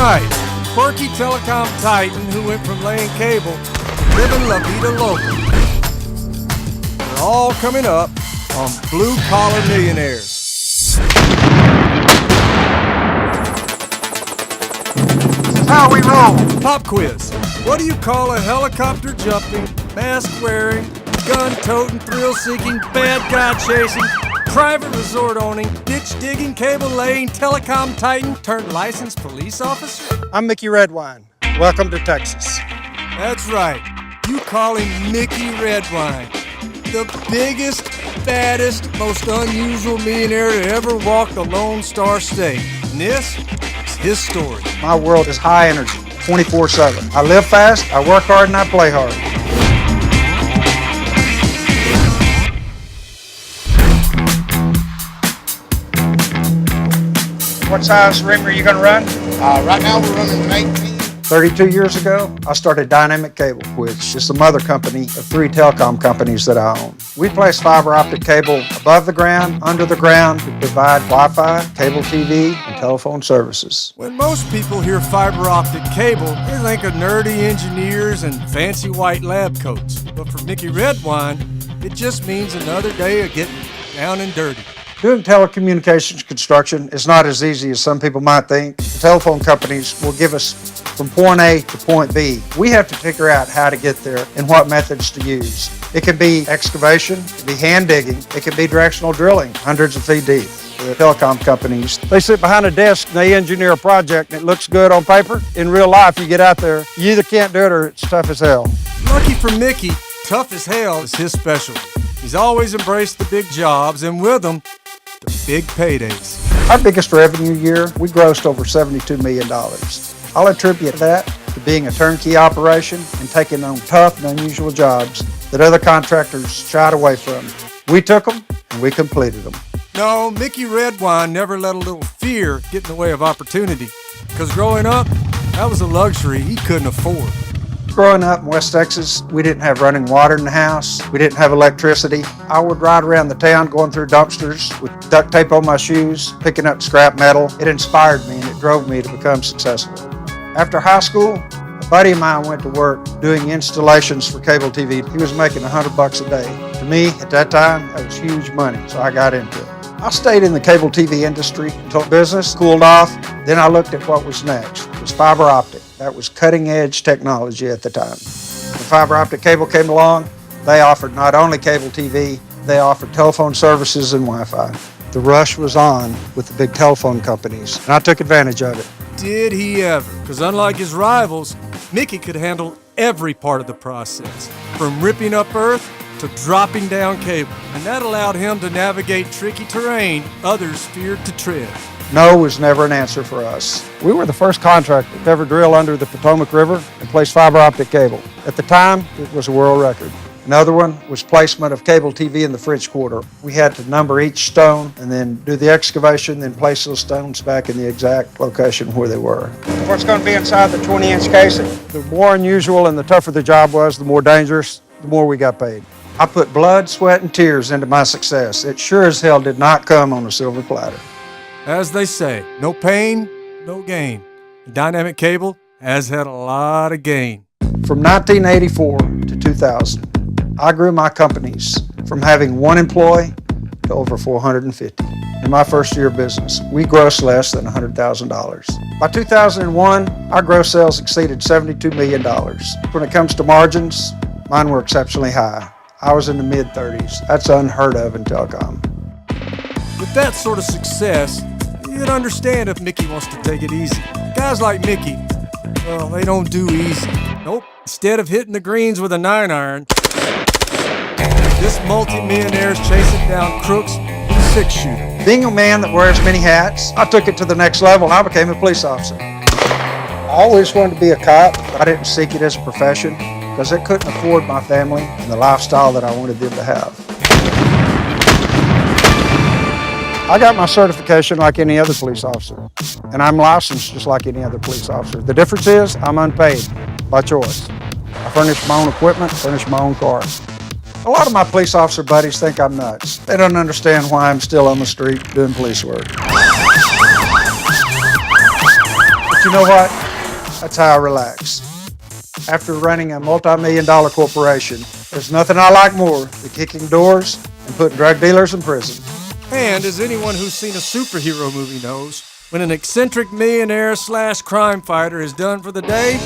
Tonight, quirky telecom titan who went from laying cable to living La Vida Loca. They're all coming up on Blue Collar Millionaires. How we roll? Pop quiz. What do you call a helicopter jumping, mask wearing, gun toting, thrill seeking, bad guy chasing, private resort owning, ditch digging, cable laying, telecom titan turned licensed police officer? I'm Mickey Redwine. Welcome to Texas. That's right. You call him Mickey Redwine. The biggest, fattest, most unusual millionaire to ever walk the Lone Star State. And this is his story. My world is high energy, 24/7. I live fast, I work hard, and I play hard. What size ring are you going to run? Right now we're running an 18. 32 years ago, I started Dynamic Cable, which is the mother company of 3 telecom companies that I own. We place fiber optic cable above the ground, under the ground to provide Wi-Fi, cable TV, and telephone services. When most people hear fiber optic cable, they think of nerdy engineers and fancy white lab coats. But for Mickey Redwine, it just means another day of getting down and dirty. Doing telecommunications construction is not as easy as some people might think. The telephone companies will give us from point A to point B. We have to figure out how to get there and what methods to use. It can be excavation, it can be hand digging, it can be directional drilling, hundreds of feet deep. The telecom companies, they sit behind a desk and they engineer a project and it looks good on paper. In real life, you get out there, you either can't do it or it's tough as hell. Lucky for Mickey, tough as hell is his specialty. He's always embraced the big jobs and with them, the big paydays. Our biggest revenue year, we grossed over $72 million. I'll attribute that to being a turnkey operation and taking on tough and unusual jobs that other contractors shied away from. We took them and we completed them. No, Mickey Redwine never let a little fear get in the way of opportunity. Because growing up, that was a luxury he couldn't afford. Growing up in West Texas, we didn't have running water in the house. We didn't have electricity. I would ride around the town going through dumpsters with duct tape on my shoes, picking up scrap metal. It inspired me and it drove me to become successful. After high school, a buddy of mine went to work doing installations for cable TV. He was making $100 a day. To me, at that time, that was huge money, so I got into it. I stayed in the cable TV industry until business cooled off. Then I looked at what was next. It was fiber optic. That was cutting-edge technology at the time. When fiber optic cable came along, they offered not only cable TV, they offered telephone services and Wi-Fi. The rush was on with the big telephone companies, and I took advantage of it. Did he ever? Because unlike his rivals, Mickey could handle every part of the process, from ripping up earth to dropping down cable, and that allowed him to navigate tricky terrain others feared to tread. No was never an answer for us. We were the first contractor to ever drill under the Potomac River and place fiber optic cable. At the time, it was a world record. Another one was placement of cable TV in the French Quarter. We had to number each stone and then do the excavation, then place those stones back in the exact location where they were. What's going to be inside the 20-inch casing? The more unusual and the tougher the job was, the more dangerous, the more we got paid. I put blood, sweat, and tears into my success. It sure as hell did not come on a silver platter. As they say, no pain, no gain. Dynamic Cable has had a lot of gain. From 1984 to 2000, I grew my companies from having 1 employee to over 450. In my first year of business, we grossed less than $100,000. By 2001, our gross sales exceeded $72 million. When it comes to margins, mine were exceptionally high. I was in the mid-30s. That's unheard of in telecom. With that sort of success, you'd understand if Mickey wants to take it easy. Guys like Mickey, well, they don't do easy. Nope. Instead of hitting the greens with a 9-iron, this multi-millionaire's chasing down crooks with a 6-shooter. Being a man that wears many hats, I took it to the next level and I became a police officer. I always wanted to be a cop, but I didn't seek it as a profession because it couldn't afford my family and the lifestyle that I wanted them to have. I got my certification like any other police officer, and I'm licensed just like any other police officer. The difference is I'm unpaid by choice. I furnish my own equipment, furnish my own car. A lot of my police officer buddies think I'm nuts. They don't understand why I'm still on the street doing police work. The But you know what? That's how I relax. After running a multi-million-dollar corporation, there's nothing I like more than kicking doors and putting drug dealers in prison. And as anyone who's seen a superhero movie knows, when an eccentric millionaire / crime fighter is done for the day,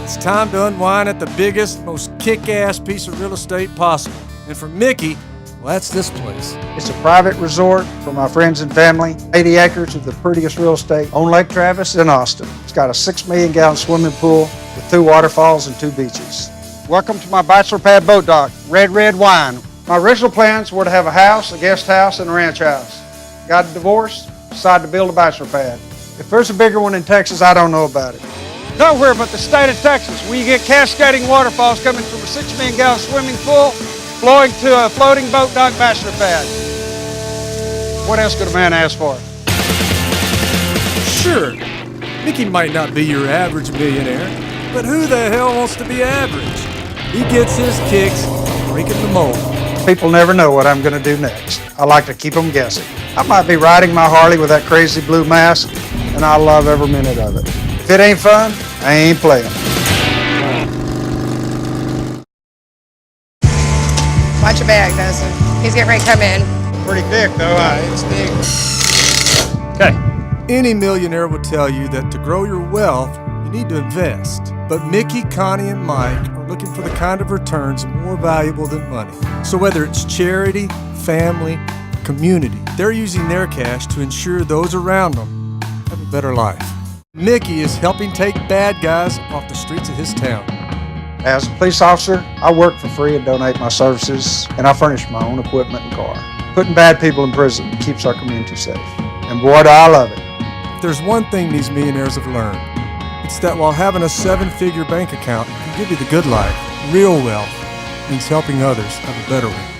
it's time to unwind at the biggest, most kick-ass piece of real estate possible. And for Mickey, well, that's this place. It's a private resort for my friends and family. 80 acres of the prettiest real estate on Lake Travis in Austin. It's got a 6 million gallon swimming pool with 2 waterfalls and 2 beaches. Welcome to my bachelor pad boat dock, Redwine. My original plans were to have a house, a guest house, and a ranch house. Got a divorce, decided to build a bachelor pad. If there's a bigger one in Texas, I don't know about it. Nowhere but the state of Texas, where you get cascading waterfalls coming from a 6 million gallon swimming pool, flowing to a floating boat dock bachelor pad. What else could a man ask for? Sure, Mickey might not be your average millionaire, but who the hell wants to be average? He gets his kicks breaking the mold. People never know what I'm going to do next. I like to keep them guessing. I might be riding my Harley with that crazy blue mask, and I love every minute of it. If it ain't fun, I ain't playing. Watch your bag, Dustin. He's getting ready to come in. Pretty thick though, it's thick. Okay. Any millionaire will tell you that to grow your wealth, you need to invest. But Mickey, Connie, and Mike are looking for the kind of returns more valuable than money. So whether it's charity, family, community, they're using their cash to ensure those around them have a better life. Mickey is helping take bad guys off the streets of his town. As a police officer, I work for free and donate my services, and I furnish my own equipment and car. Putting bad people in prison keeps our community safe. And boy, do I love it. If there's one thing these millionaires have learned, it's that while having a 7-figure bank account can give you the good life, real wealth means helping others have a better one.